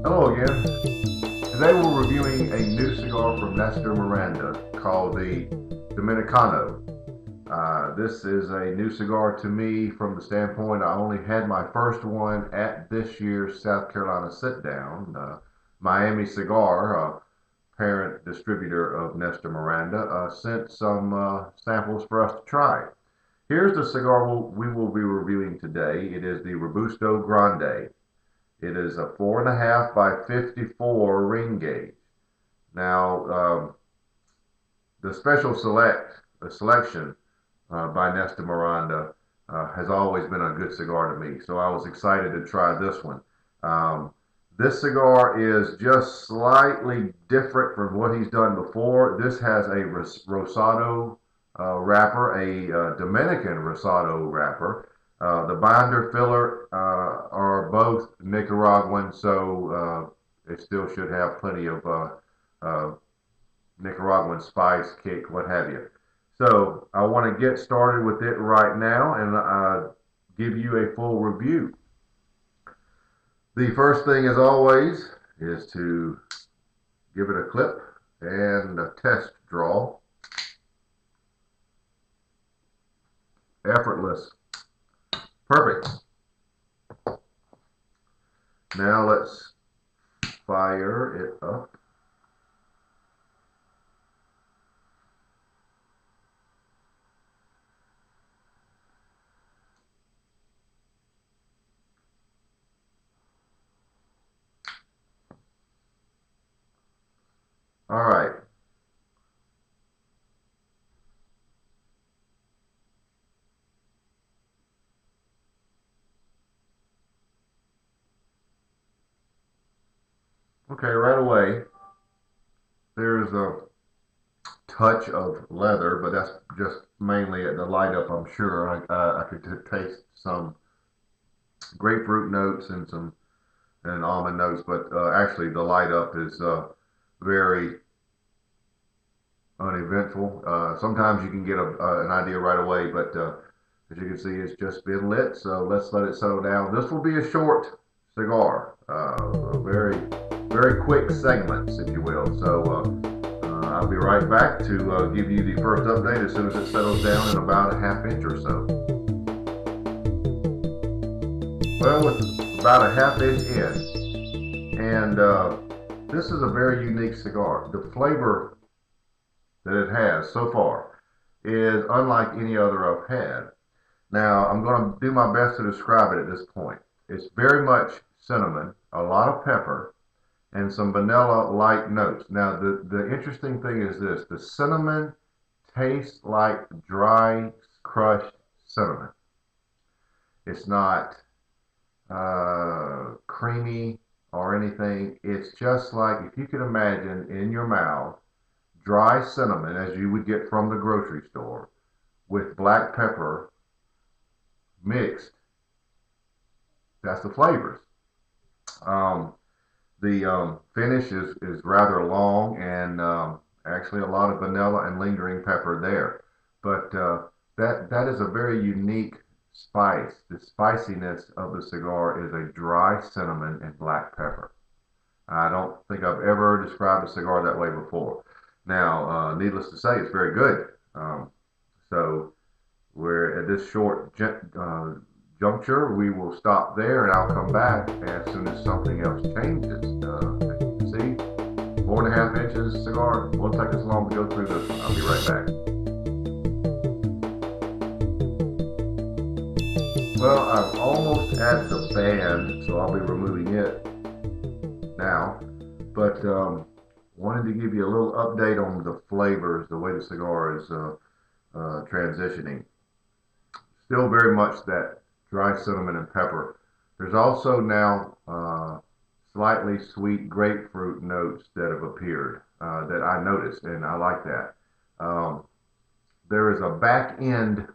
Hello again. Today we're reviewing a new cigar from Nestor Miranda called the Dominicano. This is a new cigar to me from the standpoint I only had my first one at this year's South Carolina sit-down. Miami Cigar, parent distributor of Nestor Miranda, sent some samples for us to try. Here's the cigar we will be reviewing today. It is the Robusto Grande. It is a 4.5 by 54 ring gauge. Now, the special selection by Nestor Miranda has always been a good cigar to me, so I was excited to try this one. This cigar is just slightly different from what he's done before. This has a Rosado wrapper, a Dominican Rosado wrapper. The binder filler are both Nicaraguan, so it still should have plenty of Nicaraguan spice, kick, what have you. So I want to get started with it right now and give you a full review. The first thing, as always, is to give it a clip and a test draw. Effortless. Perfect. Now let's fire it up. All right. Okay, right away, there's a touch of leather, but that's just mainly at the light up, I'm sure. I could taste some grapefruit notes and almond notes, but actually the light up is very uneventful. Sometimes you can get an idea right away, but as you can see, it's just been lit, so let's let it settle down. This will be a short cigar, a very quick segments, if you will. So I'll be right back to give you the first update as soon as it settles down in about a ½ inch or so. Well, it's about a ½ inch in, and this is a very unique cigar. The flavor that it has so far is unlike any other I've had. Now, I'm going to do my best to describe it at this point. It's very much cinnamon, a lot of pepper, and some vanilla-like notes. Now, the interesting thing is this. The cinnamon tastes like dry, crushed cinnamon. It's not creamy or anything. It's just like, if you can imagine in your mouth, dry cinnamon, as you would get from the grocery store, with black pepper mixed. That's the flavors. The finish is rather long, and actually a lot of vanilla and lingering pepper there. But that is a very unique spice. The spiciness of the cigar is a dry cinnamon and black pepper. I don't think I've ever described a cigar that way before. Now, needless to say, it's very good. So we're at this short juncture. We will stop there, and I'll come back as soon as something else changes. As you can see, 4.5 inches cigar. Won't take us long to go through this one. I'll be right back. Well, I'm almost at the band, so I'll be removing it now. But wanted to give you a little update on the flavors, the way the cigar is transitioning. Still very much that dry cinnamon and pepper. There's also now slightly sweet grapefruit notes that have appeared that I noticed, and I like that. There is a back end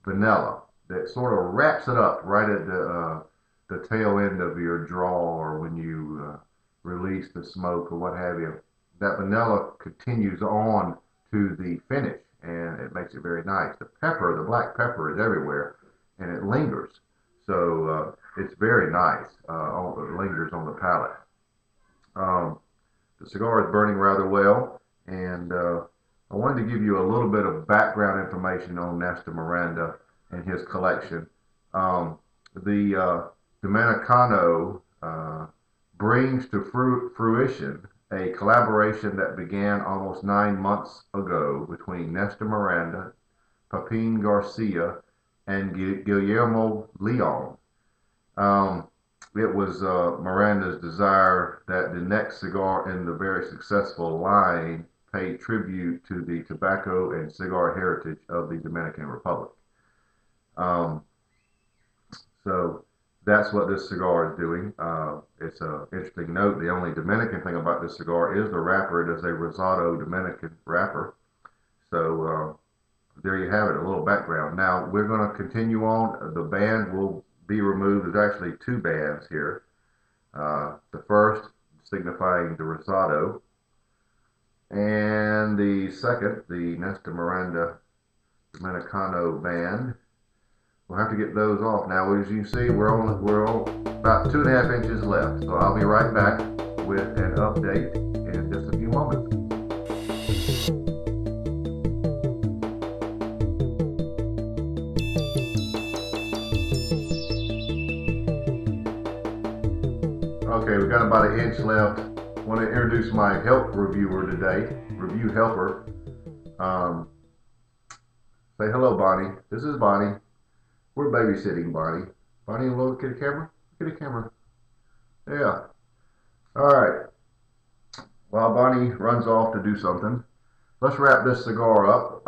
vanilla that sort of wraps it up right at the tail end of your draw, or when you release the smoke or what have you. that vanilla continues on to the finish, and it makes it very nice. The pepper, the black pepper, is everywhere, and it lingers. So it's very nice. It lingers on the palate. Um, the cigar is burning rather well, and I wanted to give you a little bit of background information on Nestor Miranda and his collection. The Dominicano brings to fruition a collaboration that began almost 9 months ago between Nestor Miranda, Papin Garcia, and Guillermo Leon. Um, it was Miranda's desire that the next cigar in the very successful line pay tribute to the tobacco and cigar heritage of the Dominican Republic. Um, so that's what this cigar is doing. It's an interesting note. The only Dominican thing about this cigar is the wrapper. It is a Rosado Dominican wrapper. So there you have it, a little background. Now we're going to continue on. The band will be removed. There's actually two bands here. The first signifying the Rosado, and the second, the Nestor Miranda Dominicano band. We'll have to get those off. Now, as you see, we're on about 2.5 inches left. So I'll be right back with an update in just a few moments. Okay, we've got about 1 inch left. I want to introduce my help reviewer today, review helper. Say hello, Bonnie. This is Bonnie. We're babysitting Bonnie. Bonnie, look at the camera. Look at the camera. Yeah. All right. While Bonnie runs off to do something, let's wrap this cigar up.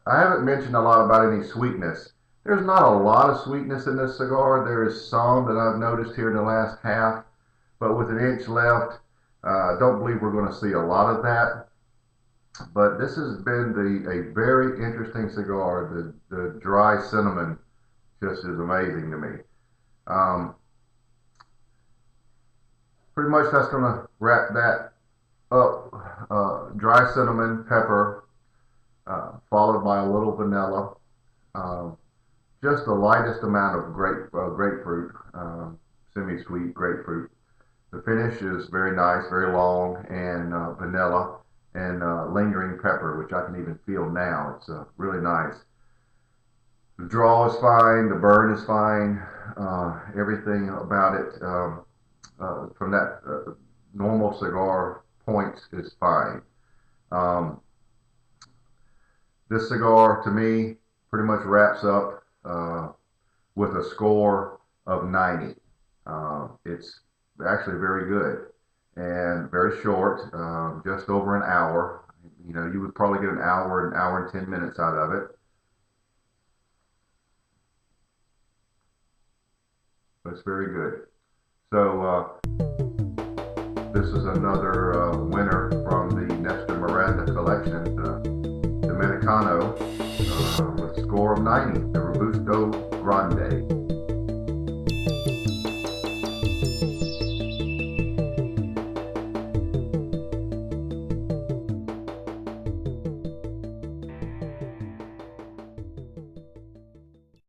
I haven't mentioned a lot about any sweetness. There's not a lot of sweetness in this cigar. There is some that I've noticed here in the last half, but with 1 inch left, I don't believe we're going to see a lot of that. But this has been a very interesting cigar. The dry cinnamon just is amazing to me. Pretty much that's going to wrap that up. Dry cinnamon, pepper, followed by a little vanilla. Just the lightest amount of grapefruit, semi-sweet grapefruit. The finish is very nice, very long, and vanilla and lingering pepper, which I can even feel now. It's really nice. The draw is fine, the burn is fine, everything about it from that normal cigar points is fine. This cigar, to me, pretty much wraps up with a score of 90. It's actually very good and very short, just over an hour. You know, you would probably get an hour and 10 minutes out of it. That's very good. So this is another winner from the Nestor Miranda collection, Dominicano, with a score of 90, the Robusto Grande.